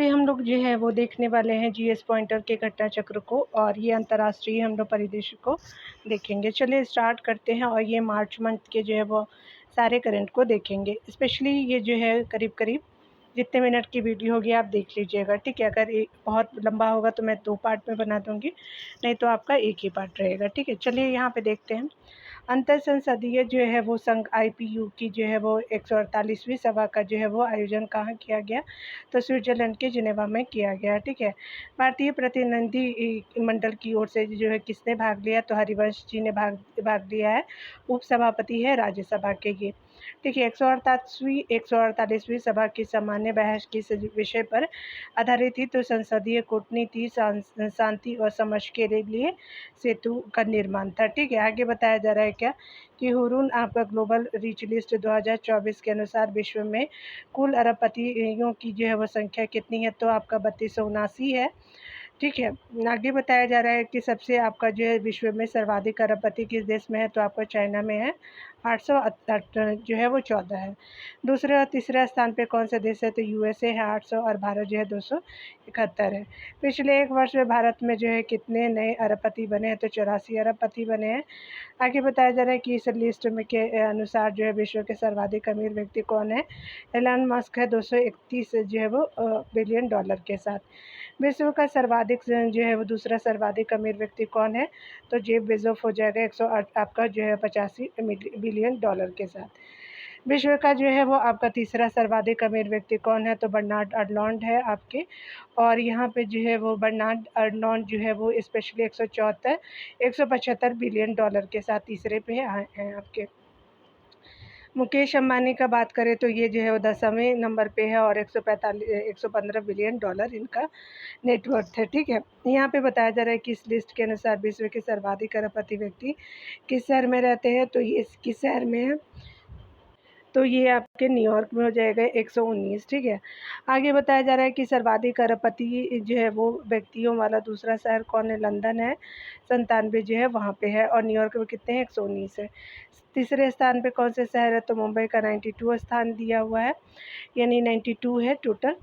पे हम लोग जो है वो देखने वाले हैं जीएस पॉइंटर के घटना चक्र को, और ये अंतर्राष्ट्रीय हम लोग परिदृश्य को देखेंगे। चलिए स्टार्ट करते हैं, और ये मार्च मंथ के जो है वो सारे करंट को देखेंगे। स्पेशली ये जो है करीब जितने मिनट की वीडियो होगी आप देख लीजिएगा, ठीक है। अगर एक बहुत लंबा होगा तो मैं 2 पार्ट में बना दूँगी, नहीं तो आपका एक ही पार्ट रहेगा, ठीक है। चलिए यहाँ पे देखते हैं। अंतर संसदीय जो है वो संघ आईपीयू की जो है वो 148वीं सभा का जो है वो आयोजन कहाँ किया गया, तो स्विट्ज़रलैंड के जिनेवा में किया गया, ठीक है। भारतीय प्रतिनिधि मंडल की ओर से जो है किसने भाग लिया, तो हरिवंश जी ने भाग लिया है। उपसभापति है राज्यसभा के ये, ठीक है। 148वीं सभा की सामान्य बहस किस विषय पर आधारित थी, तो संसदीय कूटनीति, शांति और समझ के लिए सेतु का निर्माण था, ठीक है। आगे बताया जा रहा है क्या कि हुरून आपका ग्लोबल रीच लिस्ट 2024 के अनुसार विश्व में कुल अरबपतियों की जो है वो संख्या कितनी है, तो आपका 3279 है, ठीक है। आगे बताया जा रहा है कि सबसे आपका जो है विश्व में सर्वाधिक अरबपति किस देश में है, तो आपका चाइना में है, 808 जो है वो 14 है। दूसरे और तीसरे स्थान पे कौन सा देश है, तो यूएसए है 800, और भारत जो है 271 है। पिछले एक वर्ष में भारत में जो है कितने नए अरबपति बने हैं, तो 84 अरबपति बने हैं। आगे बताया जा रहा है कि इस लिस्ट में के अनुसार जो है विश्व के सर्वाधिक अमीर व्यक्ति कौन है, एलन मस्क है 231 जो है वो बिलियन डॉलर के साथ। विश्व का सर्वाधिक जो है वो दूसरा सर्वाधिक अमीर व्यक्ति कौन है, तो जेफ बेजोस हो जाएगा 108 आपका जो है 85 बिलियन डॉलर के साथ। विश्व का जो है वो आपका तीसरा सर्वाधिक अमीर व्यक्ति कौन है, तो बर्नार्ड अर्नोल्ड है आपके, और यहाँ पे जो है वो बर्नार्ड अर्नोल्ड जो है वो स्पेशली 175 बिलियन डॉलर के साथ तीसरे पे हैं आपके। मुकेश अंबानी का बात करें तो ये जो है वो 10वें नंबर पे है, और 115 बिलियन डॉलर इनका नेटवर्थ है, ठीक है। यहाँ पे बताया जा रहा है कि इस लिस्ट के अनुसार विश्व के सर्वाधिक अरबपति व्यक्ति किस शहर में रहते हैं, तो ये किस शहर में है, तो ये आपके न्यूयॉर्क में हो जाएगा 119, ठीक है। आगे बताया जा रहा है कि सर्वाधिक अरबपति जो है वो व्यक्तियों वाला दूसरा शहर कौन है, लंदन है, 97 जो है वहाँ पे है, और न्यूयॉर्क में कितने हैं, 119 है। तीसरे स्थान पे कौन से शहर है, तो मुंबई का 92 स्थान दिया हुआ है, यानी 92 है टोटल।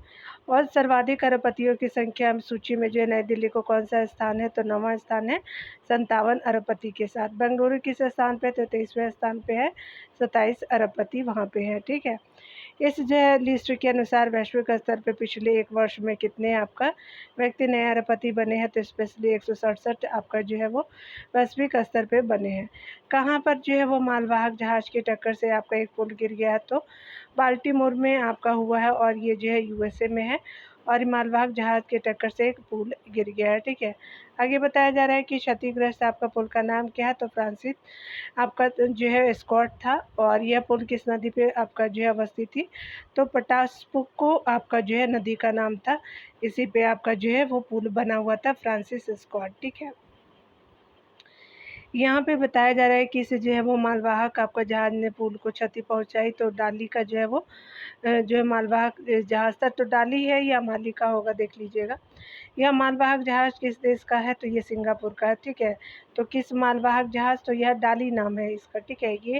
और सर्वाधिक अरबपतियों की संख्या सूची में जो है नई दिल्ली को कौन सा स्थान है, तो 9वां स्थान है 57 अरबपति के साथ। बेंगलुरु किस स्थान पे, तो 23वें स्थान पे है, 27 अरबपति वहाँ पे है, ठीक है। इस जो है लिस्ट के अनुसार वैश्विक स्तर पे पिछले एक वर्ष में कितने आपका व्यक्ति नए अरबपति बने हैं, तो स्पेशली 167 आपका जो है वो वैश्विक स्तर पे बने हैं। कहाँ पर जो है वो मालवाहक जहाज़ की टक्कर से आपका एक पुल गिर गया है, तो बाल्टीमोर में आपका हुआ है, और ये जो है यूएसए में है, और मालवाहक जहाज़ के टक्कर से एक पुल गिर गया है, ठीक है। आगे बताया जा रहा है कि क्षतिग्रस्त आपका पुल का नाम क्या है, तो फ्रांसिस आपका जो है स्कॉट था, और यह पुल किस नदी पे आपका जो है अवस्थित थी, तो पटासपुको आपका जो है नदी का नाम था, इसी पे आपका जो है वो पुल बना हुआ था, फ्रांसिस स्कॉट, ठीक है। यहाँ पे बताया जा रहा है कि इसे जो है वो मालवाहक आपका जहाज़ ने पुल को क्षति पहुँचाई, तो डाली का जो है वो जो है मालवाहक जहाज़ था, तो डाली है या माली का होगा, देख लीजिएगा। यह मालवाहक जहाज़ किस देश का है, तो ये सिंगापुर का है, ठीक है। तो किस मालवाहक जहाज़, तो यह डाली नाम है इसका, ठीक है। ये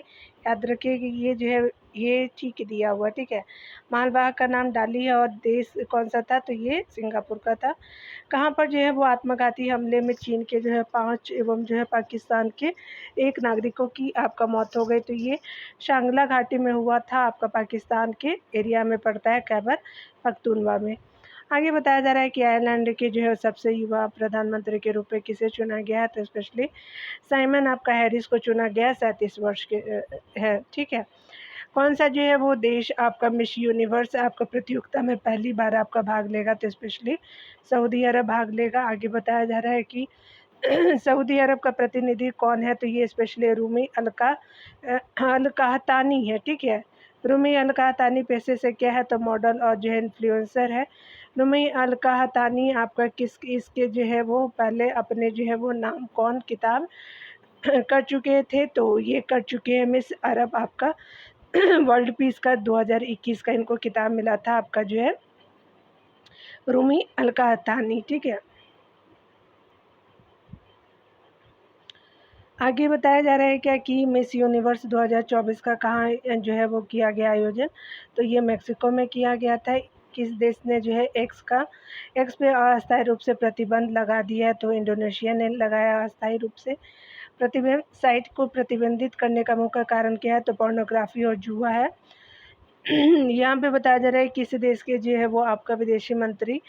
याद रखिए कि ये जो है ये ठीक दिया हुआ, ठीक है। मालवाहक का नाम डाली है, और देश कौन सा था, तो ये सिंगापुर का था। कहाँ पर जो है वो आत्मघाती हमले में चीन के जो है 5 एवं जो है पाकिस्तान के 1 नागरिकों की आपका मौत हो गई, तो ये शांगला घाटी में हुआ था, आपका पाकिस्तान के एरिया में पड़ता है, खैबर पख्तूनख्वा में। आगे बताया जा रहा है कि आयरलैंड के जो है सबसे युवा प्रधानमंत्री के रूप में किसे चुना गया है, तो स्पेशली साइमन आपका हैरिस को चुना गया, 37 वर्ष के है, ठीक है। कौन सा जो है वो देश आपका मिस यूनिवर्स आपका प्रतियोगिता में पहली बार आपका भाग लेगा, तो स्पेशली सऊदी अरब भाग लेगा। आगे बताया जा रहा है कि सऊदी अरब का प्रतिनिधि कौन है, तो ये स्पेशली रूमी अल कहतानी है, ठीक है। रूमी अल कहतानी पेशे से क्या है, तो मॉडल और जो है इन्फ्लुएंसर है। रूमी अल कहतानी आपका इसके जो है वो पहले अपने जो है वो नाम कौन किताब कर चुके थे, तो ये कर चुके हैं मिस अरब आपका वर्ल्ड पीस का 2021 का इनको किताब मिला था, आपका जो है रूमी अल कहतानी, ठीक है। आगे बताया जा रहा है क्या कि मिस यूनिवर्स 2024 का कहाँ जो है वो किया गया आयोजन, तो ये मेक्सिको में किया गया था, किस देश ने जो है एक्स पे अस्थायी रूप से प्रतिबंध लगा दिया है? तो इंडोनेशिया ने लगाया अस्थायी रूप से प्रतिबंध। साइट को प्रतिबंधित करने का मुख्य कारण क्या है? तो पोर्नोग्राफी और जुआ है। यहाँ पे बताया जा रहा है किस देश के जो है वो आपका विदेशी मंत्री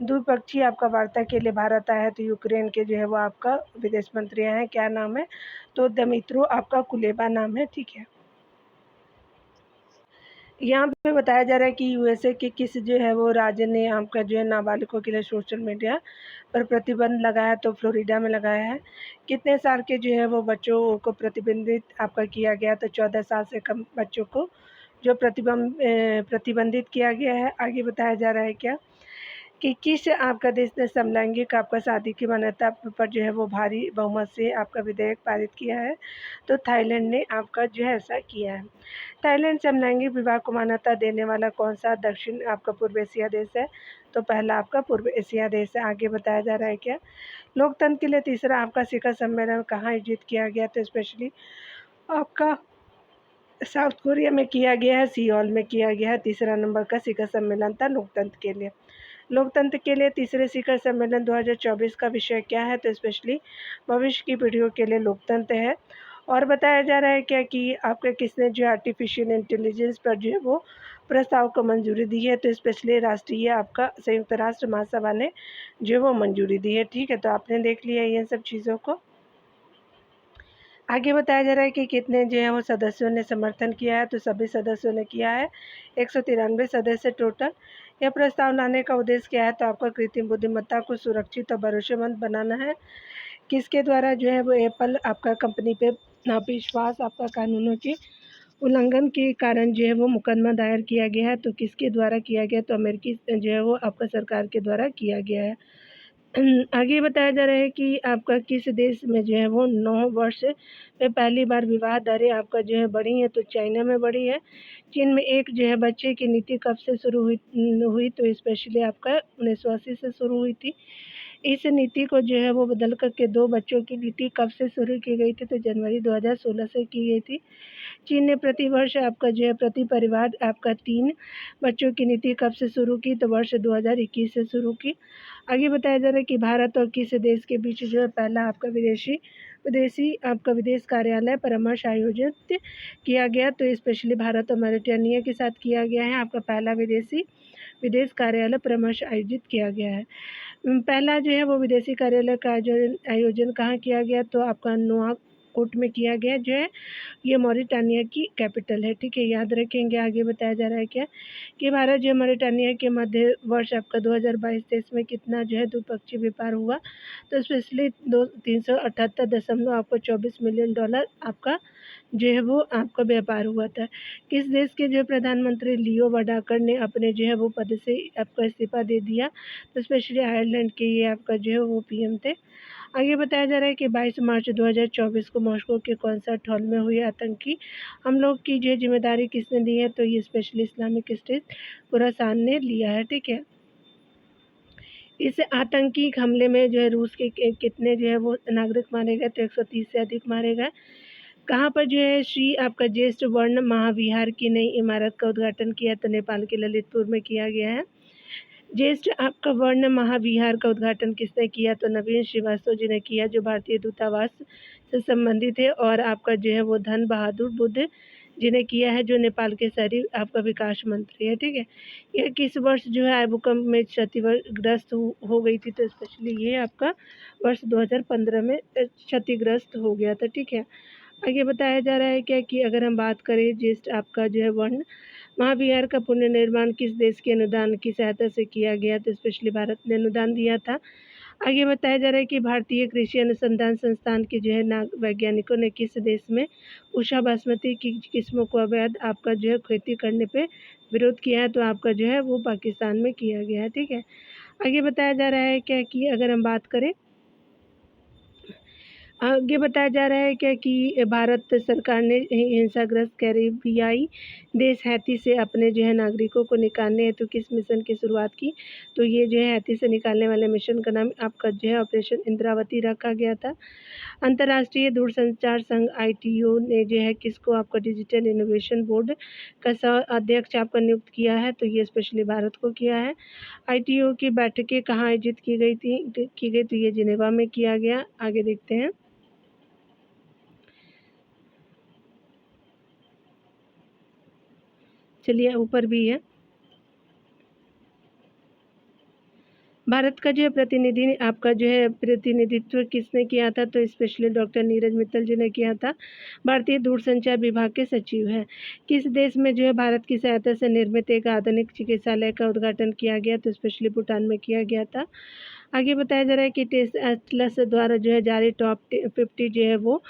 द्विपक्षीय आपका वार्ता के लिए भारत आया है? तो यूक्रेन के जो है वो आपका विदेश मंत्री आए हैं। क्या नाम है? तो दमित्रो आपका कुलेबा नाम है, ठीक है। यहाँ पे बताया जा रहा है कि यूएसए के किस जो है वो राज्य ने आपका जो है नाबालिगों के लिए सोशल मीडिया पर प्रतिबंध लगाया? तो फ्लोरिडा में लगाया है। कितने साल के जो है वो बच्चों को प्रतिबंधित आपका किया गया? तो 14 साल से कम बच्चों को जो प्रतिबंधित किया गया है। आगे बताया जा रहा है क्या कि किस आपका देश ने समलैंगिक आपका शादी की मान्यता पर जो है वो भारी बहुमत से आपका विधेयक पारित किया है? तो थाईलैंड ने आपका जो है ऐसा किया है। थाईलैंड समलैंगिक विवाह को मान्यता देने वाला कौन सा दक्षिण आपका पूर्व एशिया देश है? तो पहला आपका पूर्व एशिया देश है। आगे बताया जा रहा है क्या लोकतंत्र के लिए तीसरा आपका शिखर सम्मेलन कहाँ आयोजित किया गया? तो स्पेशली आपका साउथ कोरिया में किया गया है, सियोल में किया गया है। तीसरा नंबर का शिखर सम्मेलन था लोकतंत्र के लिए। लोकतंत्र के लिए तीसरे शिखर सम्मेलन 2024 का विषय क्या है? तो स्पेशली भविष्य की पीढ़ियों के लिए लोकतंत्र है। और बताया जा रहा है क्या कि आपका किसने जो आर्टिफिशियल इंटेलिजेंस पर जो है वो प्रस्ताव को मंजूरी दी है? तो स्पेशली राष्ट्रीय आपका संयुक्त राष्ट्र महासभा ने जो है वो मंजूरी दी है, ठीक है। तो आपने देख लिया ये सब चीज़ों को। आगे बताया जा रहा है कि कितने जो है वो सदस्यों ने समर्थन किया है? तो सभी सदस्यों ने किया है, 193 सदस्य टोटल। यह प्रस्ताव लाने का उद्देश्य क्या है? तो आपका कृत्रिम बुद्धिमत्ता को सुरक्षित और भरोसेमंद बनाना है। किसके द्वारा जो है वो एप्पल आपका कंपनी पे नाविश्वास आपका कानूनों के उल्लंघन के कारण जो है वो मुकदमा दायर किया गया है? तो किसके द्वारा किया गया? तो अमेरिकी जो है वो आपका सरकार के द्वारा किया गया है। आगे बताया जा रहा है कि आपका किस देश में जो है वो 9 वर्ष में पहली बार विवाह दरें आपका जो है बढ़ी है? तो चाइना में बढ़ी है। चीन में एक जो है बच्चे की नीति कब से शुरू हुई? तो स्पेशली आपका 1980 से शुरू हुई थी। इस नीति को जो है वो बदल कर के 2 बच्चों की नीति कब से शुरू की गई थी? तो जनवरी 2016 से की गई थी। चीन ने प्रति वर्ष आपका जो है प्रति परिवार आपका 3 बच्चों की नीति कब से शुरू की? तो वर्ष 2021 से शुरू की। आगे बताया जा रहा है कि भारत और किस देश के बीच जो है पहला आपका विदेशी आपका विदेश कार्यालय परामर्श आयोजित किया गया? तो स्पेशली भारत और मॉरिटानिया के साथ किया गया है। आपका पहला विदेश कार्यालय परामर्श आयोजित किया गया है। पहला जो है वो विदेशी कार्यालय का आयोजन कहाँ किया गया? तो आपका नुआकोट में किया गया जो है ये मॉरिटानिया की कैपिटल है, ठीक है, याद रखेंगे। आगे बताया जा रहा है क्या कि भारत जो मॉरिटानिया के मध्य वर्ष आपका 2022-23 में कितना जो है द्विपक्षीय व्यापार हुआ? तो स्पेशली 378 आपको $24 मिलियन आपका जो है वो आपका व्यापार हुआ था। किस देश के जो प्रधानमंत्री लियो वाडाकर ने अपने जो है वो पद से आपका इस्तीफा दे दिया? तो स्पेशली आयरलैंड के ये आपका जो है वो पीएम थे। आगे बताया जा रहा है कि 22 मार्च 2024 को मॉस्को के कॉन्सर्ट हॉल में हुए आतंकी हमलों की जो जिम्मेदारी किसने ली है? तो ये स्पेशली इस्लामिक स्टेट खुरासान ने लिया है, ठीक है। इस आतंकी हमले में जो है रूस के कितने जो है वो नागरिक मारे गए? तो 130 से अधिक मारे गए। कहाँ पर जो है श्री आपका ज्येष्ठ वर्ण महाविहार की नई इमारत का उद्घाटन किया? तो नेपाल के ललितपुर में किया गया है। ज्येष्ठ आपका वर्ण महाविहार का उद्घाटन किसने किया? तो नवीन श्रीवास्तव जी ने किया, जो भारतीय दूतावास से संबंधित है। और आपका जो है वो धन बहादुर बुद्ध जी ने किया है, जो नेपाल के शहरी आपका विकास मंत्री है, ठीक है। यह किस वर्ष जो है भूकंप में क्षतिग्रस्त हो गई थी? तो स्पेशली ये आपका वर्ष 2015 में क्षतिग्रस्त हो गया था, ठीक है। आगे बताया जा रहा है क्या कि अगर हम बात करें ज्येष्ठ आपका जो है वर्ण महाविहार का पुनर्निर्माण किस देश के अनुदान की सहायता से किया गया? तो स्पेशली भारत ने अनुदान दिया था। आगे बताया जा रहा है कि भारतीय कृषि अनुसंधान संस्थान के जो है वैज्ञानिकों ने किस देश में उषा बासमती की किस्मों को अवैध आपका जो है खेती करने पे विरोध किया है? तो आपका जो है वो पाकिस्तान में किया गया है, ठीक है। आगे बताया जा रहा है क्या कि अगर हम बात करें आगे बताया जा रहा है क्या कि भारत सरकार ने हिंसाग्रस्त कैरिबियाई देश हैती से अपने जो है नागरिकों को निकालने हेतु किस मिशन की शुरुआत की। तो ये जो है हैती से निकालने वाले मिशन का नाम आपका जो है ऑपरेशन इंद्रावती रखा गया था। अंतर्राष्ट्रीय दूरसंचार संघ ITU ने जो है किसको आपका डिजिटल इनोवेशन बोर्ड का अध्यक्ष आपका नियुक्त किया है। तो ये स्पेशली भारत को किया है। ITU की बैठकें कहाँ आयोजित की गई तो ये जिनेवा में किया गया। आगे देखते हैं। चलिए ऊपर भी है। भारत का जो है प्रतिनिधित्व किसने किया था। तो स्पेशली डॉक्टर नीरज मित्तल जी ने किया था। भारतीय दूरसंचार विभाग के सचिव हैं। किस देश में जो है भारत की सहायता से निर्मित एक आधुनिक चिकित्सालय का उद्घाटन किया गया। तो स्पेशली भूटान में किया गया था। आगे बताया जा रहा है कि टेस्ट एटलस द्वारा जो है जारी टॉप 50 जो है वो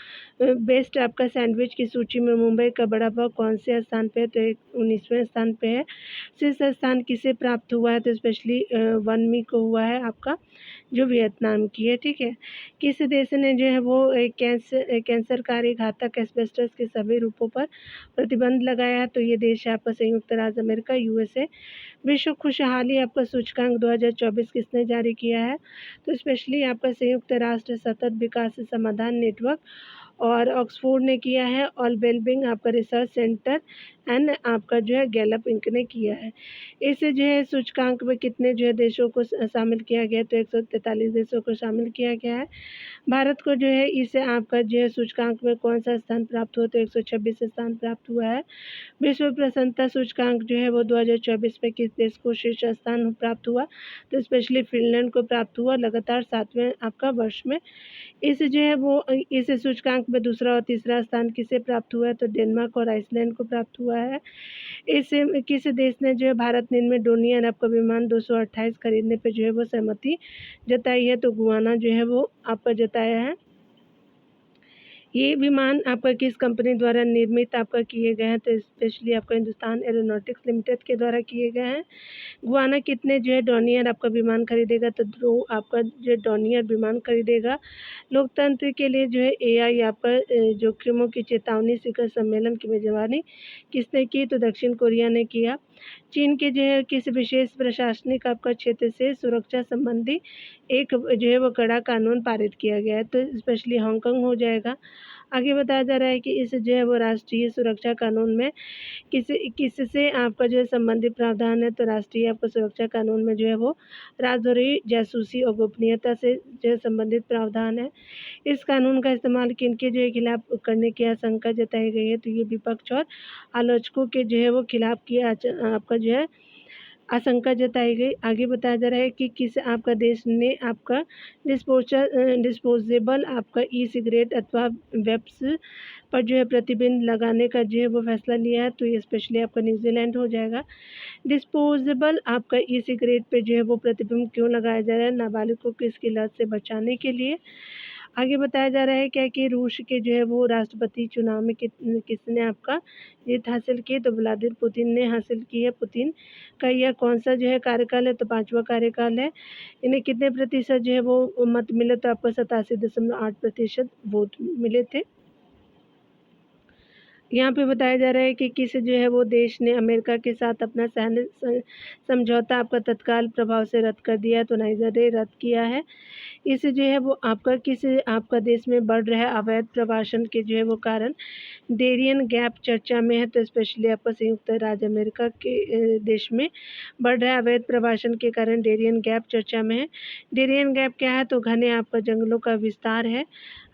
बेस्ट आपका सैंडविच की सूची में मुंबई का बड़ा पाव कौन से स्थान पे है। तो 19वें स्थान पे है। शीर्ष स्थान किसे प्राप्त हुआ है। तो स्पेशली वनमी को हुआ है आपका, जो वियतनाम की है। ठीक है। किस देश ने जो है वो कैंसरकारी घातक एस्बेस्टस के सभी रूपों पर प्रतिबंध लगाया है। तो ये देश है आपका संयुक्त राज्य अमेरिका USA। विश्व खुशहाली आपका सूचकांक 2024 किसने जारी किया है। तो स्पेशली आपका संयुक्त राष्ट्र सतत विकास समाधान नेटवर्क और ऑक्सफोर्ड ने किया है। और वेलबिंग आपका रिसर्च सेंटर एंड आपका जो है गैलप इंक ने किया है। इसे जो है सूचकांक में कितने जो है देशों को शामिल किया गया। तो 143 देशों को शामिल किया गया है। भारत को जो है इसे आपका जो है सूचकांक में कौन सा स्थान प्राप्त हुआ। तो 126 स्थान प्राप्त हुआ है। विश्व प्रसन्नता सूचकांक जो है वो 2024 में किस देश को शीर्ष स्थान प्राप्त हुआ। तो स्पेशली फिनलैंड को प्राप्त हुआ लगातार 7वें आपका वर्ष में। इस जो है वो इस सूचकांक में दूसरा और तीसरा स्थान किसे प्राप्त हुआ है। तो डेनमार्क और आइसलैंड को प्राप्त हुआ है। इस किस देश ने जो है भारत निर्मित डोनियर आपका विमान 228 खरीदने पे जो है वो सहमति जताई है। तो गुआना जो है वो आपका जताया है। ये विमान आपका किस कंपनी द्वारा निर्मित आपका किए गए हैं। तो स्पेशली आपका हिंदुस्तान एरोनॉटिक्स लिमिटेड के द्वारा किए गए हैं। गुआना कितने जो है डॉनियर आपका विमान खरीदेगा। तो ध्रुव आपका जो डॉनियर विमान खरीदेगा। लोकतंत्र के लिए जो है AI आपका जोखिमों की चेतावनी शिखर सम्मेलन की मेजबानी किसने की। तो दक्षिण कोरिया ने किया। चीन के जो है किस विशेष प्रशासनिक आपका क्षेत्र से सुरक्षा संबंधी एक जो है वो कड़ा कानून पारित किया गया है। तो स्पेशली हांगकांग हो जाएगा। आगे बताया जा रहा है कि इस जो है वो राष्ट्रीय सुरक्षा कानून में किससे आपका जो है संबंधित प्रावधान है। तो राष्ट्रीय आपका सुरक्षा कानून में जो है वो राजद्रोही जासूसी और गोपनीयता से जो है संबंधित प्रावधान है। इस कानून का इस्तेमाल किनके जो है खिलाफ करने की आशंका जताई गई है। तो ये विपक्ष और आलोचकों के जो है वो खिलाफ की आपका जो है आशंका जताई गई। आगे बताया जा रहा है कि किस आपका देश ने आपका डिस्पोजेबल आपका E-सिगरेट अथवा वेप्स पर जो है प्रतिबंध लगाने का जो है वो फैसला लिया है। तो ये स्पेशली आपका न्यूजीलैंड हो जाएगा। डिस्पोजेबल आपका E-सिगरेट पे जो है वो प्रतिबंध क्यों लगाया जा रहा है। नाबालिगों को इसकी लत से बचाने के लिए। आगे बताया जा रहा है क्या कि रूस के जो है वो राष्ट्रपति चुनाव में किसने आपका जीत हासिल की। तो व्लादिमीर पुतिन ने हासिल की है। पुतिन का यह कौन सा जो है कार्यकाल है। तो 5वां कार्यकाल है। इन्हें कितने प्रतिशत जो है वो मत मिले। तो आपको 87.8% वोट मिले थे। यहाँ पे बताया जा रहा है कि किस जो है वो देश ने अमेरिका के साथ अपना सैन्य समझौता आपका तत्काल प्रभाव से रद्द कर दिया है। तो नाइजर ने रद्द किया है। इस जो है वो आपका किस आपका देश में बढ़ रहा है अवैध प्रवासन के जो है वो कारण डेरियन गैप चर्चा में है। तो स्पेशली आपका संयुक्त राज्य अमेरिका के देश में बढ़ रहा है अवैध प्रवासन के कारण डेरियन गैप चर्चा में है। डेरियन गैप क्या है। तो घने आपका जंगलों का विस्तार है।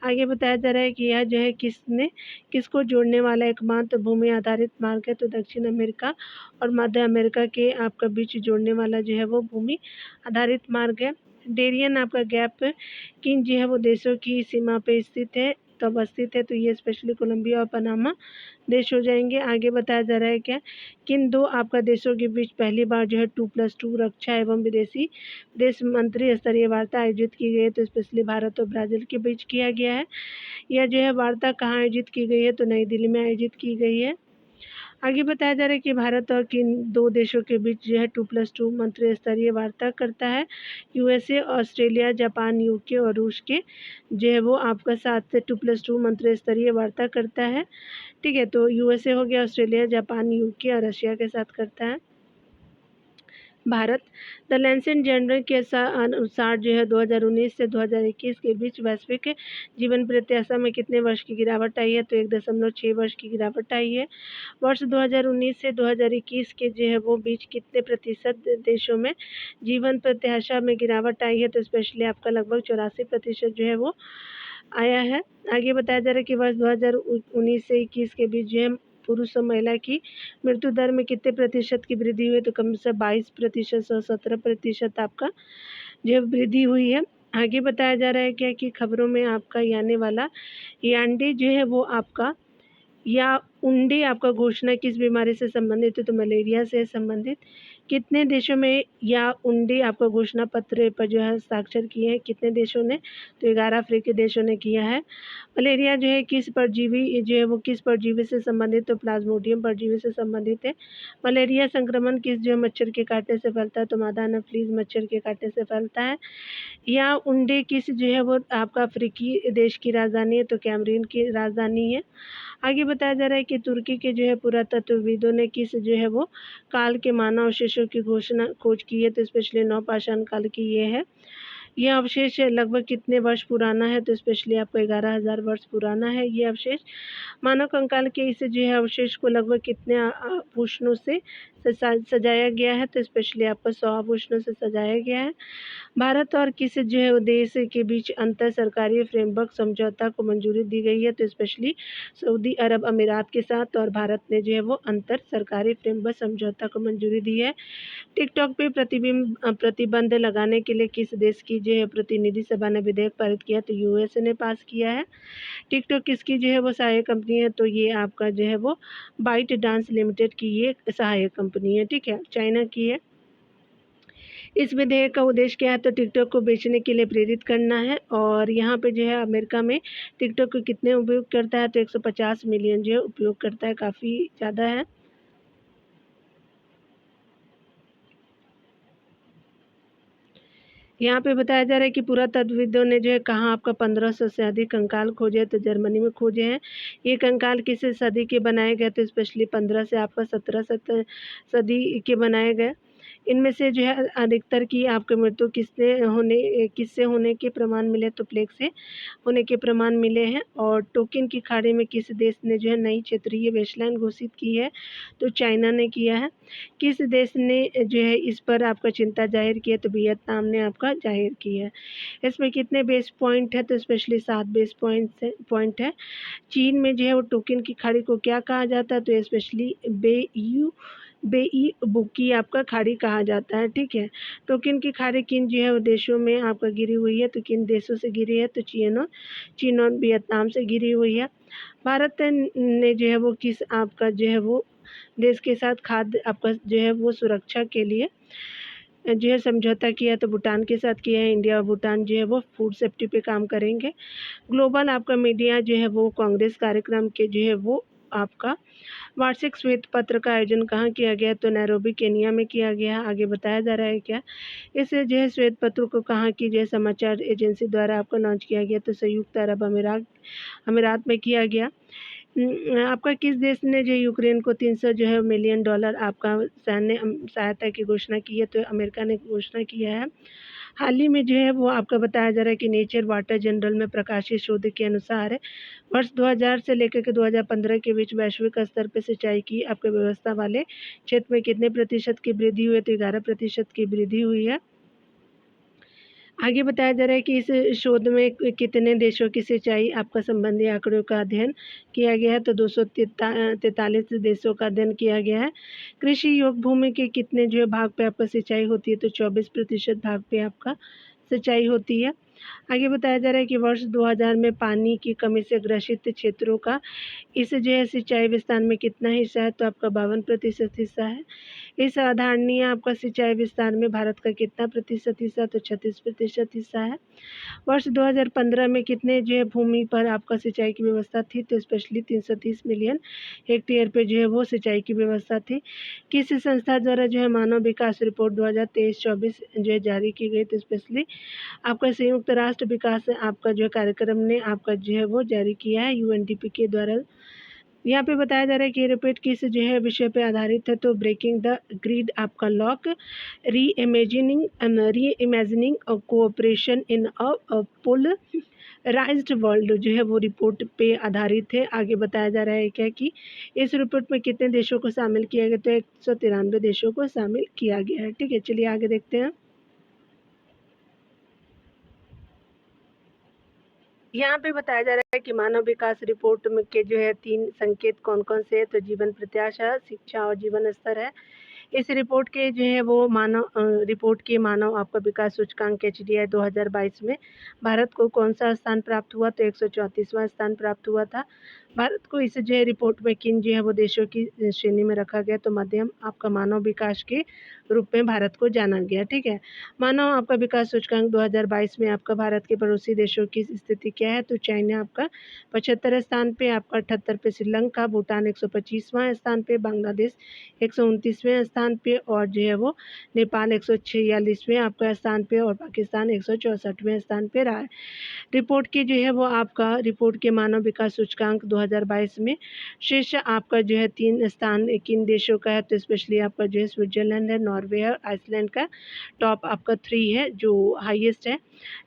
आगे बताया जा रहा है कि यह जो है किसको जोड़ने वाला एकमात्र भूमि आधारित मार्ग है। तो दक्षिण अमेरिका और मध्य अमेरिका के आपका बीच जोड़ने वाला जो है वो भूमि आधारित मार्ग है। डेरियन आपका गैप किन जो है वो देशों की सीमा पे स्थित है तो अवस्थित है। तो ये स्पेशली कोलंबिया और पनामा देश हो जाएंगे। आगे बताया जा रहा है क्या किन दो आपका देशों के बीच पहली बार जो है 2+2 रक्षा एवं विदेश मंत्री स्तरीय वार्ता आयोजित की गई है। तो स्पेशली भारत और ब्राज़ील के बीच किया गया है। यह जो है वार्ता कहाँ आयोजित की गई है। तो नई दिल्ली में आयोजित की गई है। आगे बताया जा रहा है कि भारत और किन दो देशों के बीच जो है 2+2 मंत्री स्तरीय वार्ता करता है। यूएसए, ऑस्ट्रेलिया, जापान, यूके और रूस के जो है वो आपका साथ से 2+2 मंत्री स्तरीय वार्ता करता है। ठीक है, तो यूएसए हो गया, ऑस्ट्रेलिया, जापान, यूके और रशिया के साथ करता है भारत। द लैंसेट जर्नल के अनुसार जो है 2019 से 2021 के बीच वैश्विक जीवन प्रत्याशा में कितने वर्ष की गिरावट आई है, तो 1.6 वर्ष की गिरावट आई है। वर्ष 2019 से 2021 के जो है वो बीच कितने प्रतिशत देशों में जीवन प्रत्याशा में गिरावट आई है, तो स्पेशली आपका लगभग 84% जो है वो आया है। आगे बताया जा रहा है कि वर्ष 2019 से 21 के बीच जो है पुरुष और महिला की मृत्यु दर में कितने प्रतिशत की वृद्धि हुई, तो कम से 22% और 17% आपका जो वृद्धि हुई है। आगे बताया जा रहा है क्या कि खबरों में आपका ये आने वाला यान्डे जो है वो आपका या उंडे आपका घोषणा किस बीमारी से संबंधित है, तो मलेरिया से संबंधित। कितने देशों में या उंडे आपका घोषणा पत्र पर जो है हस्ताक्षर किए हैं, कितने देशों ने, तो 11 अफ्रीकी देशों ने किया है। मलेरिया जो है किस परजीवी जो है वो किस परजीवी से संबंधित, तो प्लाज्मोडियम परजीवी से संबंधित है। मलेरिया संक्रमण किस जो है मच्छर के काटने से फैलता है, तो मादा एनोफ्लीज मच्छर के काटने से फैलता है। या उंडे किस जो है वो आपका अफ्रीकी देश की राजधानी है, तो कैमरून की राजधानी है। आगे बताया जा रहा है कि तुर्की के जो है पुरातत्वविदों ने किस जो है वो काल के मानव अवशेषों की खोज की है, तो स्पेशली नवपाषाण काल की ये है। यह अवशेष लगभग कितने वर्ष पुराना है, तो स्पेशली आपको 11,000 वर्ष पुराना है ये अवशेष। मानव कंकाल के इस जो है अवशेष को लगभग कितने आभूषणों से सजाया गया है, तो स्पेशली आपको 100 आभूषणों से सजाया गया है। भारत और किस जो है देश के बीच अंतर सरकारी फ्रेमवर्क समझौता को मंजूरी दी गई है, तो स्पेशली सऊदी अरब अमीरात के साथ और भारत ने जो है वो अंतर सरकारी फ्रेमवर्क समझौता को मंजूरी दी है। टिकटॉक पे प्रतिबंध लगाने के लिए किस देश की जो है प्रतिनिधि सभा ने विधेयक पारित किया, तो यूएसए ने पास किया है। टिकटॉक किसकी जो है वो सहायक कंपनी है, तो ये आपका जो है वो बाइट डांस लिमिटेड की ये सहायक कंपनी है। ठीक है, चाइना की है। इस विधेयक का उद्देश्य क्या है, तो टिकटॉक को बेचने के लिए प्रेरित करना है। और यहाँ पे जो है अमेरिका में टिकटॉक को कितने उपयोग करता है, तो 150 मिलियन जो है उपयोग करता है, काफ़ी ज़्यादा है। यहाँ पे बताया जा रहा है कि पुरातत्वविदों ने जो है कहाँ आपका 1500 से अधिक कंकाल खोजे, तो जर्मनी में खोजे हैं। ये कंकाल किस सदी के बनाए गए, तो स्पेशली 15 से आपका 17 सदी के बनाए गए। इनमें से जो है अधिकतर की आपके मृत्यु किससे होने के प्रमाण मिले, तो प्लेग से होने के प्रमाण मिले हैं। और टोकिन की खाड़ी में किस देश ने जो है नई क्षेत्रीय बेसलाइन घोषित की है, तो चाइना ने किया है। किस देश ने जो है इस पर आपका चिंता जाहिर की है, तो वियतनाम ने आपका जाहिर की है। इसमें कितने बेस पॉइंट है, तो स्पेशली 7 बेस पॉइंट है। चीन में जो है वो टोकिन की खाड़ी को क्या कहा जाता है, तो स्पेशली बेईबुकी आपका खाड़ी कहा जाता है। ठीक है, टोकिन की खाड़ी किन जो है देशों में आपका गिरी हुई है, तो किन देशों से गिरी है, तो चीन और वियतनाम से गिरी हुई है। भारत ने जो है वो किस आपका जो है वो देश के साथ खाद्य आपका जो है वो सुरक्षा के लिए जो है समझौता किया, तो भूटान के साथ किया है। इंडिया और भूटान जो है वो फूड सेफ्टी पे काम करेंगे। ग्लोबल आपका मीडिया जो है वो कांग्रेस कार्यक्रम के जो है वो आपका वार्षिक श्वेत पत्र का आयोजन कहाँ किया गया, तो नैरोबी केनिया में किया गया। आगे बताया जा रहा है क्या इस जो है श्वेत पत्र को कहाँ की जो है समाचार एजेंसी द्वारा आपको लॉन्च किया गया, तो संयुक्त अरब अमीरात में किया गया। आपका किस देश ने जो यूक्रेन को 300 जो है मिलियन डॉलर आपका सैन्य सहायता की घोषणा की है, तो अमेरिका ने घोषणा किया है। हाल ही में जो है वो आपका बताया जा रहा है कि नेचर वाटर जर्नल में प्रकाशित शोध के अनुसार वर्ष 2000 से लेकर के 2015 के बीच वैश्विक स्तर पर सिंचाई की आपके व्यवस्था वाले क्षेत्र में कितने प्रतिशत की वृद्धि हुई है, तो 11% की वृद्धि हुई है। आगे बताया जा रहा है कि इस शोध में कितने देशों की सिंचाई आपका संबंधी आंकड़ों का अध्ययन किया गया है, तो 243 देशों का अध्ययन किया गया है। कृषि योग्य भूमि के कितने जो है भाग पे आपका सिंचाई होती है, तो 24% भाग पे आपका सिंचाई होती है। आगे बताया जा रहा है कि वर्ष 2000 में पानी की कमी से ग्रसित क्षेत्रों का इस जो है सिंचाई विस्तार में कितना हिस्सा है, तो आपका 52% हिस्सा है। इस अवधारणीय आपका सिंचाई विस्तार में भारत का कितना प्रतिशत हिस्सा, तो 36% हिस्सा है। वर्ष 2015 में कितने जो है भूमि पर आपका सिंचाई की व्यवस्था थी, तो स्पेशली 330 मिलियन हेक्टेयर पे जो है वो सिंचाई की व्यवस्था थी। किस संस्था द्वारा जो है मानव विकास रिपोर्ट 2023-24 जो है जारी की गई, तो स्पेशली आपका संयुक्त राष्ट्र विकास आपका जो कार्यक्रम ने आपका जो है वो जारी किया है, यूएनडीपी के द्वारा। यहाँ पे बताया जा रहा है कि रिपोर्ट किस जो है विषय पे आधारित है, तो ब्रेकिंग द ग्रिड आपका lock, reimagining cooperation in a polarised world जो है वो रिपोर्ट पे आधारित है। आगे बताया जा रहा है क्या कि इस रिपोर्ट में कितने देशों को शामिल किया गया, तो 193 देशों को शामिल किया गया है। ठीक है, चलिए आगे देखते हैं। यहाँ पे बताया जा रहा है कि मानव विकास रिपोर्ट में के जो है 3 संकेत कौन कौन से है, तो जीवन प्रत्याशा, शिक्षा और जीवन स्तर है। इस रिपोर्ट के जो है वो रिपोर्ट के मानव आपका विकास सूचकांक HDI 2022 में भारत को कौन सा स्थान प्राप्त हुआ, तो 134वां स्थान प्राप्त हुआ था। भारत को इस जो है रिपोर्ट में किन जो है वो देशों की श्रेणी में रखा गया, तो मध्यम आपका मानव विकास के रूप में भारत को जाना गया। ठीक है, मानव आपका विकास सूचकांक 2022 में आपका भारत के पड़ोसी देशों की स्थिति क्या है, तो चाइना आपका 75 स्थान पे, आपका 78 पे श्रीलंका, भूटान 125वां स्थान पे, बांग्लादेश 129वें स्थान पे और जो है वो नेपाल 146वें आपका स्थान पे और पाकिस्तान 164वें स्थान पे रहा है। रिपोर्ट की जो है वो आपका रिपोर्ट के मानव विकास सूचकांक 2022 में शीर्ष आपका जो है 3 स्थान किन देशों का है, तो स्पेशली आपका जो है स्विट्जरलैंड है, नॉर्वे है, आइसलैंड का टॉप आपका 3 है जो हाईएस्ट है।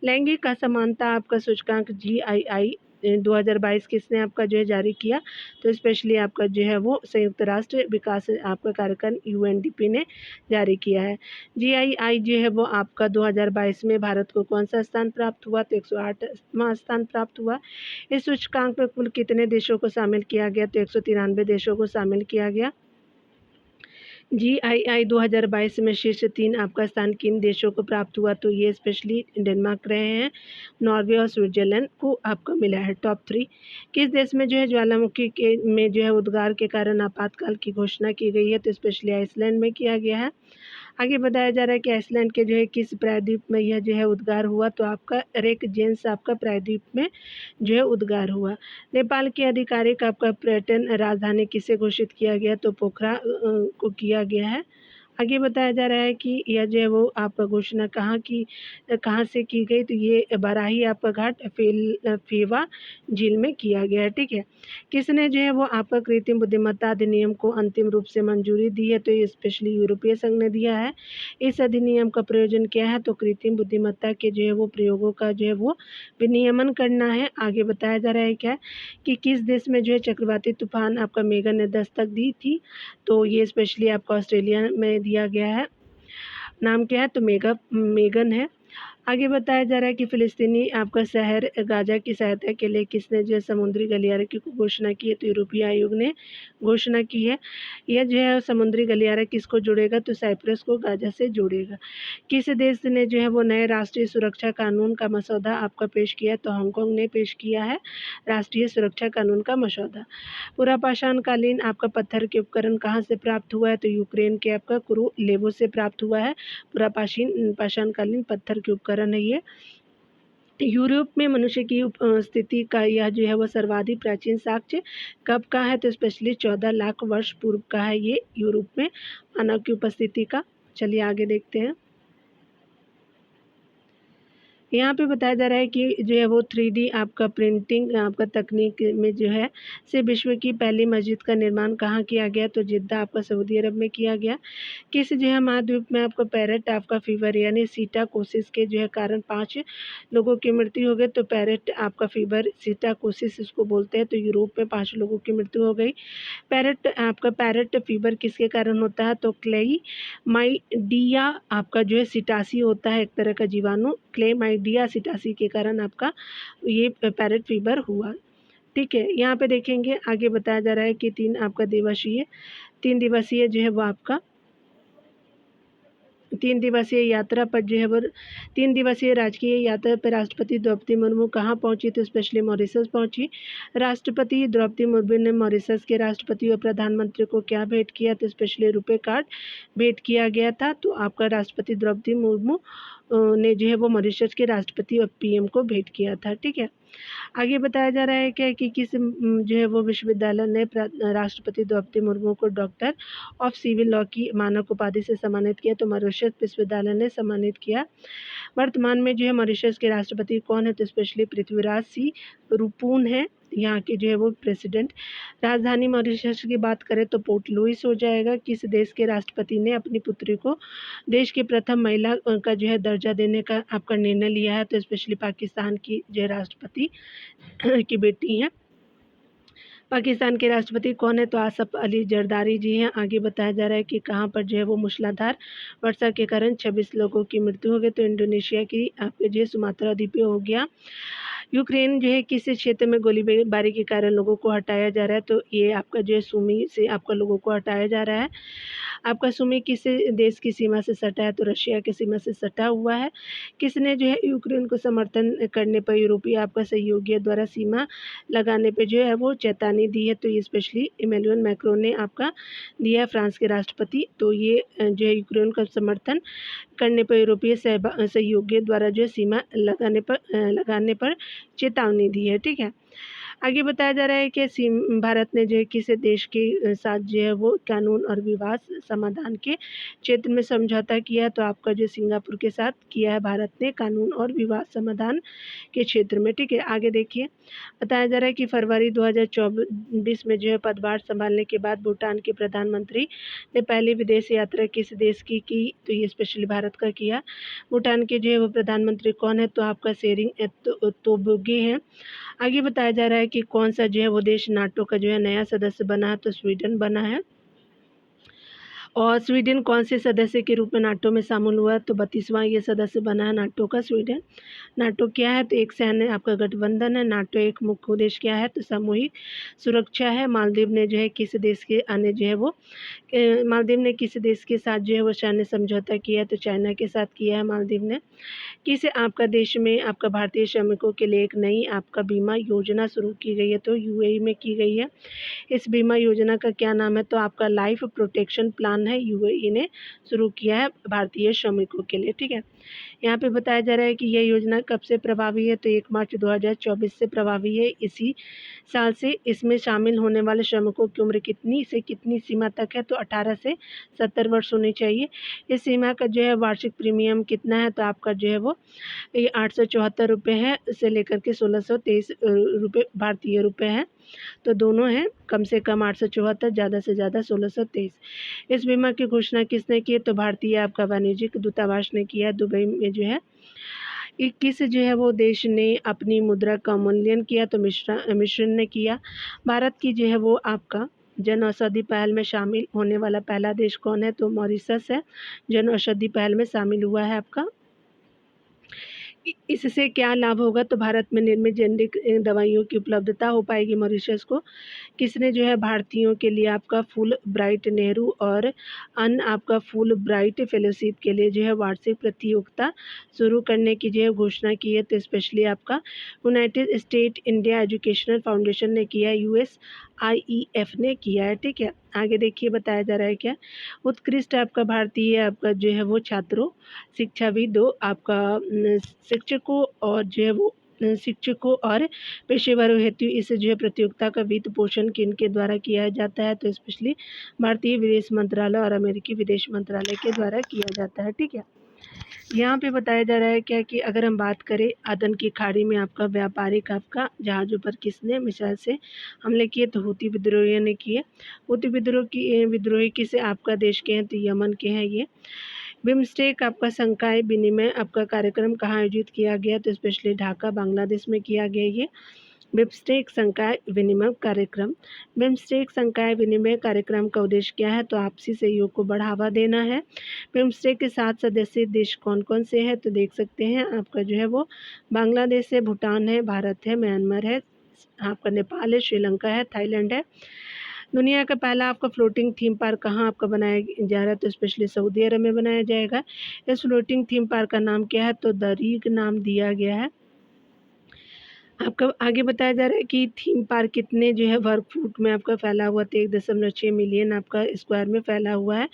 लैंगिक असमानता आपका सूचकांक GII 2022 किसने आपका जो है जारी किया, तो स्पेशली आपका जो है वो संयुक्त राष्ट्र विकास आपका कार्यक्रम UNDP ने जारी किया है। GII जो है वो आपका 2022 में भारत को कौन सा स्थान प्राप्त हुआ, तो 108वां स्थान प्राप्त हुआ। इस सूचकांक में कुल कितने देशों को शामिल किया गया, तो 193 देशों को शामिल किया गया। GII 2022 में शीर्ष 3 आपका स्थान किन देशों को प्राप्त हुआ, तो ये स्पेशली डेनमार्क रहे हैं, नॉर्वे और स्विट्जरलैंड को आपका मिला है टॉप 3। किस देश में जो है ज्वालामुखी के में जो है उद्गार के कारण आपातकाल की घोषणा की गई है, तो स्पेशली आइसलैंड में किया गया है। आगे बताया जा रहा है कि आइसलैंड के जो है किस प्रायद्वीप में यह जो है उद्गार हुआ, तो आपका रेकजेंस आपका प्रायद्वीप में जो है उद्गार हुआ। नेपाल की आधिकारिक आपका पर्यटन राजधानी किसे घोषित किया गया, तो पोखरा को किया गया है। आगे बताया जा रहा है कि यह जो है वो आपका घोषणा कहाँ से की गई, तो ये बाराही आपका घाट फेवा झील में किया गया है। ठीक है, किसने जो है वो आपका कृत्रिम बुद्धिमत्ता अधिनियम को अंतिम रूप से मंजूरी दी है, तो ये स्पेशली यूरोपीय संघ ने दिया है। इस अधिनियम का प्रयोजन क्या है, तो कृत्रिम बुद्धिमत्ता के जो है वो प्रयोगों का जो है वो विनियमन करना है। आगे बताया जा रहा है क्या कि किस देश में जो है चक्रवाती तूफान आपका मेगन ने दस्तक दी थी, तो ये स्पेशली आपका ऑस्ट्रेलिया में दिया गया है। नाम क्या है, तो मेगन है। आगे बताया जा रहा है कि फ़िलिस्तीनी आपका शहर गाज़ा की सहायता के लिए किसने जो है समुद्री गलियारे की घोषणा की है, तो यूरोपीय आयोग ने घोषणा की है। यह जो है समुद्री गलियारा किसको जोड़ेगा, तो साइप्रस को गाज़ा से जोड़ेगा। किस देश ने जो है वो नए राष्ट्रीय सुरक्षा कानून का मसौदा आपका पेश किया है, तो हांगकांग ने पेश किया है राष्ट्रीय सुरक्षा कानून का मसौदा। पूरा पाषाणकालीन आपका पत्थर के उपकरण कहाँ से प्राप्त हुआ है, तो यूक्रेन के आपका कुरुलेवो से प्राप्त हुआ है। पूरा पाषाणकालीन पत्थर के उपकरण है ये। यूरोप में मनुष्य की स्थिति का यह जो है वो सर्वाधिक प्राचीन साक्ष्य कब का है, तो स्पेशली 14 लाख वर्ष पूर्व का है ये यूरोप में मानव की उपस्थिति का। चलिए आगे देखते हैं। यहाँ पे बताया जा रहा है कि जो है वो 3D आपका प्रिंटिंग आपका तकनीक में जो है से विश्व की पहली मस्जिद का निर्माण कहाँ किया गया, तो जिद्दा आपका सऊदी अरब में किया गया। किस जो है महाद्वीप में आपका पैरेट आपका फीवर यानी सीटाकोसिस के जो है कारण 5 लोगों की मृत्यु हो गई, तो पैरेट आपका फीवर सीटाकोसिस इसको बोलते हैं, तो यूरोप में 5 लोगों की मृत्यु हो गई। पैरेट फीवर किसके कारण होता है, तो क्लेमाइडिया आपका जो है सिटासी होता है, एक तरह का जीवाणु क्लेमाइडिया सिटासी के कारण आपका ये पैरेट फीवर हुआ। ठीक है, यहाँ पे देखेंगे आगे बताया जा रहा है कि 3 दिवसीय जो है वो आपका 3 दिवसीय यात्रा पर जो है वो 3 दिवसीय राजकीय यात्रा पर राष्ट्रपति द्रौपदी मुर्मू कहाँ पहुंची? तो स्पेशली मॉरिशस पहुंची। राष्ट्रपति द्रौपदी मुर्मू ने मॉरिशस के राष्ट्रपति और प्रधानमंत्री को क्या भेंट किया? तो स्पेशली रुपए कार्ड भेंट किया गया था। तो आपका राष्ट्रपति द्रौपदी मुर्मू ने जो है वो मॉरिशस के राष्ट्रपति और पीएम को भेंट किया था। ठीक है, आगे बताया जा रहा है क्या कि किस जो है वो विश्वविद्यालय ने राष्ट्रपति द्रौपदी मुर्मू को डॉक्टर ऑफ सिविल लॉ की मानक उपाधि से सम्मानित किया? तो मॉरिशस विश्वविद्यालय ने सम्मानित किया। वर्तमान में जो है मॉरिशस के राष्ट्रपति कौन है? तो स्पेशली पृथ्वीराज सी रूपून है यहाँ के जो है वो प्रेसिडेंट। राजधानी मॉरिशस की बात करें तो पोर्ट लुइस हो जाएगा। किस देश के राष्ट्रपति ने अपनी पुत्री को देश की प्रथम महिला का जो है दर्जा देने का आपका निर्णय लिया है? तो स्पेशली पाकिस्तान की जो राष्ट्रपति की बेटी हैं। पाकिस्तान के राष्ट्रपति कौन है? तो आसफ अली जरदारी जी हैं। आगे बताया जा रहा है कि कहाँ पर जो है वो मूसलाधार वर्षा के कारण 26 लोगों की मृत्यु हो गई? तो इंडोनेशिया की आपके जो सुमात्रा द्वीप पे हो गया। यूक्रेन जो है किस क्षेत्र में गोलीबारी के कारण लोगों को हटाया जा रहा है? तो ये आपका जो है सुमी से आपका लोगों को हटाया जा रहा है। आपका सुमी किस देश की सीमा से सटा है? तो रशिया की सीमा से सटा हुआ है। किसने जो है यूक्रेन को समर्थन करने पर यूरोपीय आपका सहयोगियों द्वारा सीमा लगाने पे जो है वो चेतावनी दी है? तो ये स्पेशली इमैनुअल मैक्रोन ने आपका दिया है, फ्रांस के राष्ट्रपति। तो ये जो है यूक्रेन का समर्थन करने पर यूरोपीय सहयोगियों द्वारा जो है सीमा लगाने पर चेतावनी दी है। ठीक है, आगे बताया जा रहा है कि भारत ने जो है किसी देश के साथ जो है वो कानून और विवाद समाधान के क्षेत्र में समझौता किया है? तो आपका जो सिंगापुर के साथ किया है भारत ने कानून और विवाद समाधान के क्षेत्र में। ठीक है, आगे देखिए, बताया जा रहा है कि फरवरी 2024 में जो है पदभार संभालने के बाद भूटान के प्रधानमंत्री ने पहली विदेश यात्रा किस देश की? तो ये स्पेशली भारत का किया। भूटान के जो है वो प्रधानमंत्री कौन है? तो आपका शेरिंग तोब्गे हैं। आगे बताया जा रहा है कि कौन सा जो है वो देश नाटो का जो है नया सदस्य बना है? तो स्वीडन बना है। और स्वीडन कौन से सदस्य के रूप में नाटो में शामिल हुआ? तो 32वां ये सदस्य बना है नाटो का स्वीडन। नाटो क्या है? तो एक सैन्य आपका गठबंधन है। नाटो एक मुख्य उद्देश्य क्या है? तो सामूहिक सुरक्षा है। मालदीव ने जो है किस देश के अन्य जो है वो मालदीव ने किस देश के साथ जो है वो सैन्य समझौता किया है? तो चाइना के साथ किया है मालदीव ने। किस आपका देश में आपका भारतीय श्रमिकों के लिए एक नई आपका बीमा योजना शुरू की गई है? तो यूएई में की गई है। इस बीमा योजना का क्या नाम है? तो आपका लाइफ प्रोटेक्शन प्लान है, यूएई ने शुरू किया है भारतीय श्रमिकों के लिए। ठीक है, यहाँ पे बताया जा रहा है कि यह योजना कब से प्रभावी है? तो 1 मार्च 2024 से प्रभावी है। इसी साल से इसमें शामिल होने वाले श्रमिकों की उम्र कितनी से कितनी सीमा तक है? तो 18 से 70 वर्ष होनी चाहिए। इस सीमा का जो है वार्षिक प्रीमियम कितना है? तो आपका जो है वो ये 874 रुपये है, से लेकर के 1623 रुपये भारतीय रुपये है। तो दोनों हैं, कम से कम 874, ज़्यादा से ज़्यादा 1623। इस बीमा की घोषणा किसने की है? तो भारतीय आपका वाणिज्यिक दूतावास ने किया। दुबई में जो है 21 जो है वो देश ने अपनी मुद्रा का अवमूल्यन किया? तो मिश्रण ने किया। भारत की जो है वो आपका जन औषधि पहल में शामिल होने वाला पहला देश कौन है? तो मॉरिशस है, जन औषधि पहल में शामिल हुआ है आपका। इससे क्या लाभ होगा? तो भारत में निर्मित जेनेरिक दवाइयों की उपलब्धता हो पाएगी मॉरिशस को। किसने जो है भारतीयों के लिए आपका फुल ब्राइट नेहरू और अन्य आपका फुल ब्राइट फेलोशिप के लिए जो है वार्षिक प्रतियोगिता शुरू करने की जो है घोषणा की है? तो स्पेशली आपका United state India educational foundation ने किया है, USIEF ने किया है। ठीक है, आगे देखिए, बताया जा रहा है क्या, उत्कृष्ट आपका भारतीय आपका जो है वो छात्रों, शिक्षाविदों, आपका शिक्षकों और जो है वो शिक्षकों और पेशेवरों हेतु इस जो है प्रतियोगिता का वित्त पोषण किनके द्वारा किया जाता है? तो स्पेशली भारतीय विदेश मंत्रालय और अमेरिकी विदेश मंत्रालय के द्वारा किया जाता है। ठीक है, यहाँ पे बताया जा रहा है क्या कि अगर हम बात करें अदन की खाड़ी में आपका व्यापारिक आपका जहाज़ों पर किसने मिसाइल से हमले किए? तो हूती विद्रोहियों ने किए। हूती विद्रोही किस आपका देश के हैं? तो यमन के हैं ये। बिम्स्टेक आपका संकाय विनिमय आपका कार्यक्रम कहाँ आयोजित किया गया? तो स्पेशली ढाका बांग्लादेश में किया गया ये बिम्स्टेक संकाय विनिमय कार्यक्रम। बिम्स्टेक संकाय विनिमय कार्यक्रम का उद्देश्य क्या है? तो आपसी सहयोग को बढ़ावा देना है। बिम्स्टेक के 7 सदस्य देश कौन कौन से हैं? तो देख सकते हैं आपका जो है वो बांग्लादेश है, भूटान है, भारत है, म्यांमार है, आपका नेपाल है, श्रीलंका है, थाईलैंड है, दुनिया का पहला आपका फ्लोटिंग थीम पार्क कहाँ आपका बनाया जा रहा है, तो स्पेशली सऊदी अरब में बनाया जाएगा। इस फ्लोटिंग थीम पार्क का नाम क्या है, तो दरीग नाम दिया गया है। आपका आगे बताया जा रहा है कि थीम पार्क कितने जो है वर्ग फुट में आपका फैला हुआ, तो 1.6 मिलियन आपका स्क्वायर में फैला हुआ है।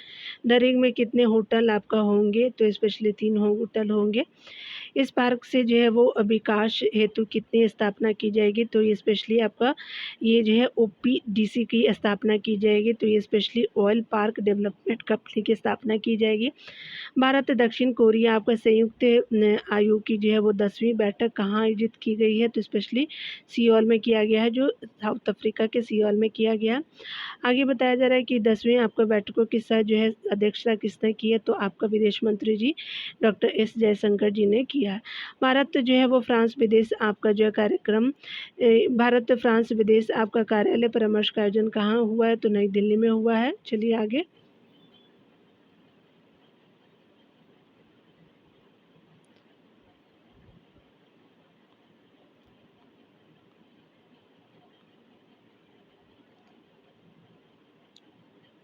दरीग में कितने होटल आपका होंगे, तो स्पेशली 3 होटल होंगे। इस पार्क से जो है वो विकास हेतु कितनी स्थापना की जाएगी, तो ये स्पेशली आपका ये जो है ओपीडीसी की स्थापना की जाएगी, तो ये specially oil park development company की स्थापना की जाएगी। भारत दक्षिण कोरिया आपका संयुक्त आयोग की जो है वो 10वीं बैठक कहाँ आयोजित की गई है, तो स्पेशली सियोल में किया गया है, जो साउथ अफ्रीका के सियोल में किया गया। आगे बताया जा रहा है कि 10वीं आपका बैठकों की जो है अध्यक्षता किसने की है, तो आपका विदेश मंत्री जी डॉक्टर एस जयशंकर जी ने किया है। भारत जो है वो फ्रांस विदेश आपका जो है कार्यक्रम भारत फ्रांस विदेश आपका कार्यालय परामर्श का आयोजन कहाँ हुआ है, तो नई दिल्ली में हुआ है। चलिए आगे।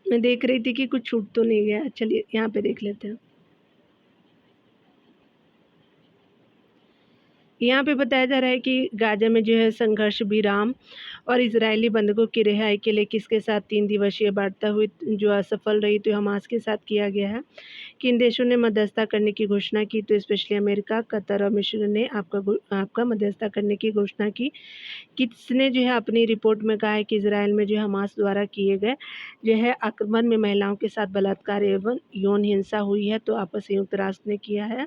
मैं देख रही थी कि कुछ छूट तो नहीं गया, चलिए यहाँ पे देख लेते हैं। यहाँ पे बताया जा रहा है कि गाजा में जो है संघर्ष विराम और इजरायली बंधकों की रिहाई के लिए किसके साथ 3 दिवसीय वार्ता हुई जो असफल रही, तो हमास के साथ किया गया है। किन देशों ने मध्यस्थता करने की घोषणा की, तो स्पेशली अमेरिका, कतर और मिस्र ने आपका मध्यस्थता करने की घोषणा की। किसने जो है अपनी रिपोर्ट में कहा है कि इजराइल में जो है हमास द्वारा किए गए जो है आक्रमण में महिलाओं के साथ बलात्कार एवं यौन हिंसा हुई है, तो आपका संयुक्त राष्ट्र ने किया है।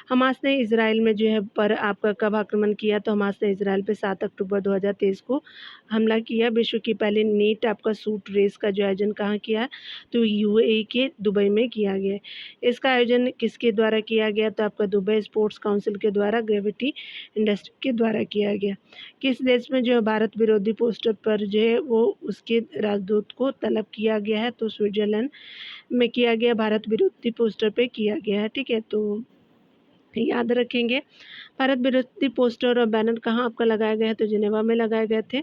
हमास ने इजराइल में जो है पर आपका कब आक्रमण किया, तो हमास ने इजराइल पे 7 अक्टूबर 2023 को हमला किया। विश्व की पहली नीट आपका सूट रेस का जो आयोजन कहाँ किया है, तो यूएई के दुबई में किया गया। इसका आयोजन किसके द्वारा किया गया, तो आपका दुबई स्पोर्ट्स काउंसिल के द्वारा ग्रेविटी इंडस्ट्री के द्वारा किया गया। किस देश में जो है भारत विरोधी पोस्टर पर जो है वो उसके राजदूत को तलब किया गया है, तो स्विट्जरलैंड में किया गया, भारत विरोधी पोस्टर पे किया गया है। ठीक है, तो याद रखेंगे। भारत विरोधी पोस्टर और बैनर कहाँ आपका लगाया गया है, तो जिनेवा में लगाए गए थे।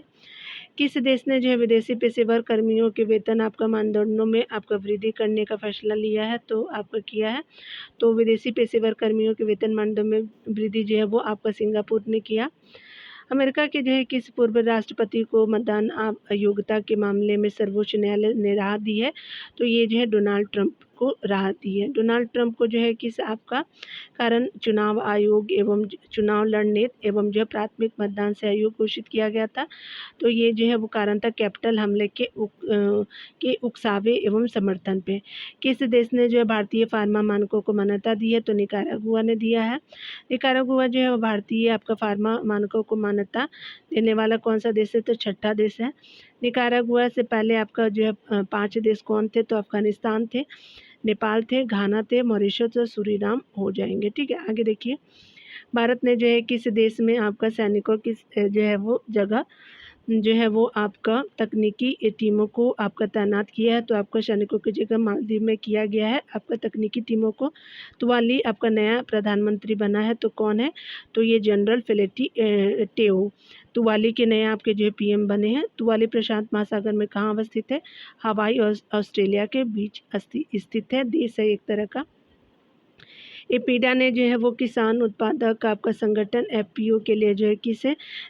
किस देश ने जो है विदेशी पेशेवर कर्मियों के वेतन आपका मानदंडों में आपका वृद्धि करने का फैसला लिया है, तो आपका किया है। तो विदेशी पेशेवर कर्मियों के वेतन मानदंड में वृद्धि जो है वो आपका सिंगापुर ने किया। अमेरिका के जो है किस पूर्व राष्ट्रपति को मतदान अयोग्यता के मामले में सर्वोच्च न्यायालय ने राहत दी है, तो ये जो है डोनाल्ड ट्रंप को राहत दी है। डोनाल्ड ट्रंप को जो है किस आपका कारण चुनाव आयोग एवं चुनाव लड़ने एवं जो प्राथमिक मतदान से आयोग घोषित किया गया था, तो ये जो है वो कारण था कैपिटल हमले के उकसावे एवं समर्थन पे। किस देश ने जो है भारतीय फार्मा मानकों को मान्यता दी है, तो निकारागुआ ने दिया है। निकारागुआ जो है वो भारतीय आपका फार्मा मानकों को मान्यता देने वाला कौन सा देश है, तो छठा देश है। निकारागुआ से पहले आपका जो है 5 देश कौन थे, तो अफगानिस्तान थे, नेपाल थे, घाना थे, मॉरिशस और सूरीनाम हो जाएंगे। ठीक है, आगे देखिए। भारत ने जो है किस देश में आपका सैनिकों की जो है वो जगह जो है वो आपका तकनीकी टीमों को आपका तैनात किया है, तो आपका सैनिकों की जगह मालदीव में किया गया है आपका तकनीकी टीमों को। तुवाली आपका नया प्रधानमंत्री बना है, तो कौन है, तो ये जनरल फेलेटी टेओ तुवाली के नए आपके जो है पीएम बने हैं। तुवाली प्रशांत महासागर में कहाँ अवस्थित है, हवाई और ऑस्ट्रेलिया के बीच स्थित है, देश है एक तरह का। एपीडा ने जो है वो किसान उत्पादक आपका संगठन एफपीओ के लिए जो है किस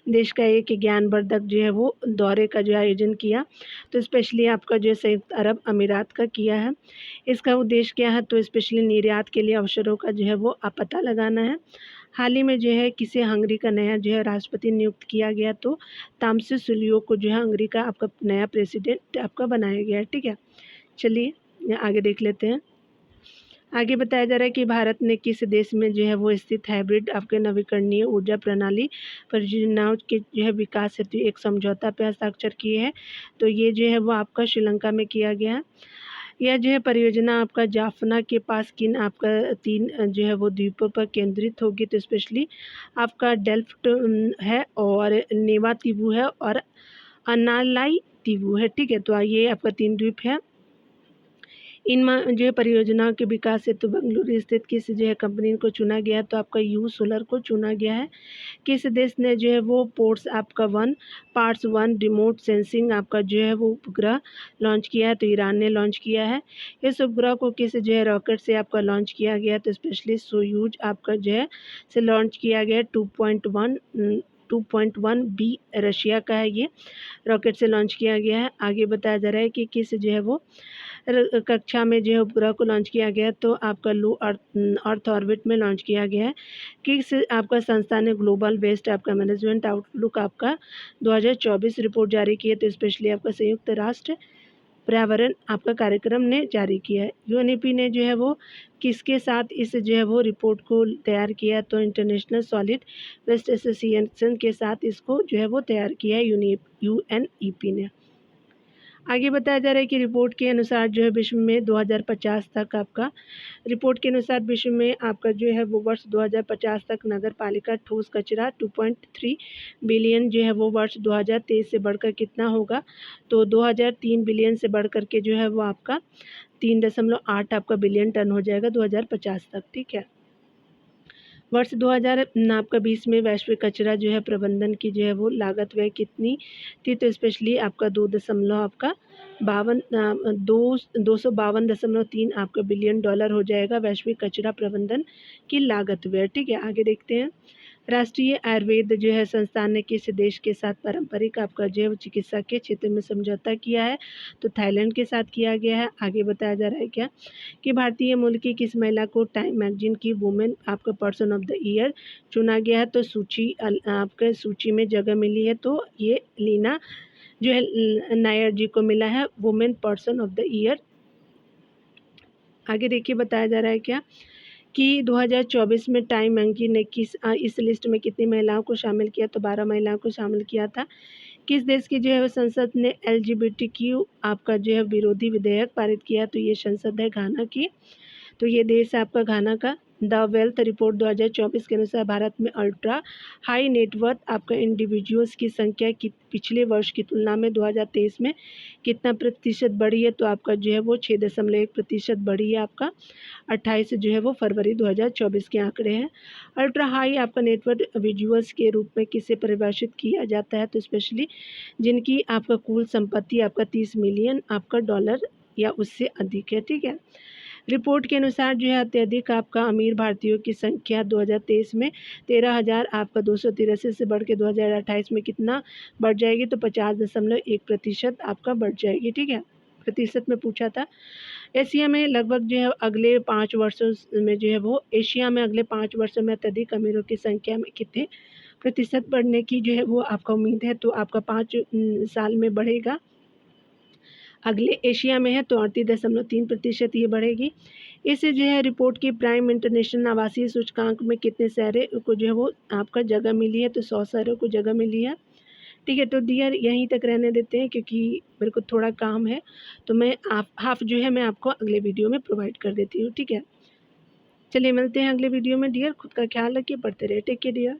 देश का एक ज्ञानवर्धक जो है वो दौरे का जो आयोजन किया, तो स्पेशली आपका जो है संयुक्त अरब अमीरात का किया है। इसका उद्देश्य क्या है, तो स्पेशली निर्यात के लिए अवसरों का जो है वो पता लगाना है। हाल ही में जो है किसे हंगरी का नया जो है राष्ट्रपति नियुक्त किया गया, तो तामसिस सुलियो को जो है हंगरी का आपका नया प्रेसिडेंट आपका बनाया गया है। ठीक है, चलिए आगे देख लेते हैं। आगे बताया जा रहा है कि भारत ने किस देश में जो है वो स्थित हाइब्रिड आपके नवीकरणीय ऊर्जा प्रणाली परियोजनाओं के जो है विकास हेतु एक समझौता पर हस्ताक्षर किए हैं, तो ये जो है वो आपका श्रीलंका में किया गया है। यह जो है परियोजना आपका जाफना के पास किन आपका 3 जो है वो द्वीपों पर केंद्रित होगी, तो स्पेशली आपका डेल्फ्ट है और नेवा तीवु है और अनालाई तीवु है। ठीक है, तो ये आपका 3 द्वीप है। इन जो है परियोजनाओं के विकास हेतु बेंगलुरु स्थित किस जो है कंपनी को चुना गया है? तो आपका यू सोलर को चुना गया है। किस देश ने जो है वो पोर्ट्स आपका पार्ट्स 1 रिमोट सेंसिंग आपका जो है वो उपग्रह लॉन्च किया है? तो ईरान ने लॉन्च किया है। इस उपग्रह को किस जो है रॉकेट से आपका लॉन्च किया गया है? तो स्पेशली सोयूज आपका जो है से लॉन्च किया गया है। 2.1 बी रशिया का है, ये रॉकेट से लॉन्च किया गया है। आगे बताया जा रहा है कि किस जो है वो कक्षा में जो है उपग्रह को लॉन्च किया गया है? तो आपका लो अर्थ ऑर्बिट में लॉन्च किया गया है। किस आपका संस्था ने ग्लोबल वेस्ट आपका मैनेजमेंट आउटलुक आपका 2024 रिपोर्ट जारी की है? तो स्पेशली आपका संयुक्त राष्ट्र पर्यावरण आपका कार्यक्रम ने जारी किया है। यूएनईपी ने जो है वो किसके साथ इस जो है वो रिपोर्ट को तैयार किया है? तो इंटरनेशनल सॉलिड वेस्ट एसोसिएशन के साथ इसको जो है वो तैयार किया है यूएनईपी ने। आगे बताया जा रहा है कि रिपोर्ट के अनुसार जो है विश्व में 2050 तक आपका रिपोर्ट के अनुसार विश्व में आपका जो है वो वर्ष 2050 तक नगर पालिका ठोस कचरा 2.3 बिलियन जो है वो वर्ष 2023 से बढ़कर कितना होगा? तो 2003 बिलियन से बढ़ करके जो है वो आपका 3.8 आपका बिलियन टन हो जाएगा 2050 तक। ठीक है। वर्ष 2020 में वैश्विक कचरा जो है प्रबंधन की जो है वो लागत वह कितनी थी? तो स्पेशली आपका 252.3 आपका बिलियन डॉलर हो जाएगा वैश्विक कचरा प्रबंधन की लागत व्यय। ठीक है, आगे देखते हैं। राष्ट्रीय आयुर्वेद जो है संस्थान ने किस देश के साथ पारंपरिक आपका जैव चिकित्सा के क्षेत्र में समझौता किया है? तो थाईलैंड के साथ किया गया है। आगे बताया जा रहा है क्या कि भारतीय मूल की किस महिला को टाइम मैगजीन की वुमेन आपका पर्सन ऑफ द ईयर चुना गया है? तो आपके सूची में जगह मिली है, तो ये लीना जो है नायर जी को मिला है women person of the year. आगे देखिए बताया जा रहा है क्या कि 2024 में टाइम मैगजीन ने इस लिस्ट में कितनी महिलाओं को शामिल किया? तो 12 महिलाओं को शामिल किया था। किस देश की जो है संसद ने LGBTQ आपका जो है विरोधी विधेयक पारित किया? तो ये संसद है घाना की। तो ये देश है आपका घाना का। द वेल्थ रिपोर्ट 2024 के अनुसार भारत में अल्ट्रा हाई नेटवर्थ आपका इंडिविजुअल्स की संख्या की पिछले वर्ष की तुलना में 2023 में कितना प्रतिशत बढ़ी है? तो आपका जो है वो 6.1% बढ़ी है आपका 28 जो है वो फरवरी 2024 के आंकड़े हैं। अल्ट्रा हाई आपका नेटवर्क विजुअल्स के रूप में किसे परिभाषित किया जाता है? तो स्पेशली जिनकी आपका कुल संपत्ति आपका 30 मिलियन आपका डॉलर या उससे अधिक है। ठीक है, रिपोर्ट के अनुसार जो है अत्यधिक आपका अमीर भारतीयों की संख्या 2023 में 13,000 आपका 283 से बढ़ के 2028 में कितना बढ़ जाएगी? तो 50.1% आपका बढ़ जाएगी। ठीक है, प्रतिशत में पूछा था। एशिया में लगभग जो है अगले 5 वर्षों में जो है वो एशिया में अगले 5 वर्षों में अत्यधिक अमीरों की संख्या में कितने प्रतिशत बढ़ने की जो है वो आपका उम्मीद है? तो आपका 5 साल में बढ़ेगा। अगले एशिया में है तो 38.3% ये बढ़ेगी। इससे जो है रिपोर्ट की प्राइम इंटरनेशनल आवासीय सूचकांक में कितने शहरों को जो है वो आपका जगह मिली है? तो 100 शहरों को जगह मिली है। ठीक है, तो डियर यहीं तक रहने देते हैं क्योंकि मेरे को थोड़ा काम है, तो मैं हाफ जो है मैं आपको अगले वीडियो में प्रोवाइड कर देती हूँ। ठीक है, चलिए मिलते हैं अगले वीडियो में डियर। खुद का ख्याल रखिए, पढ़ते रहिए। Take care dear.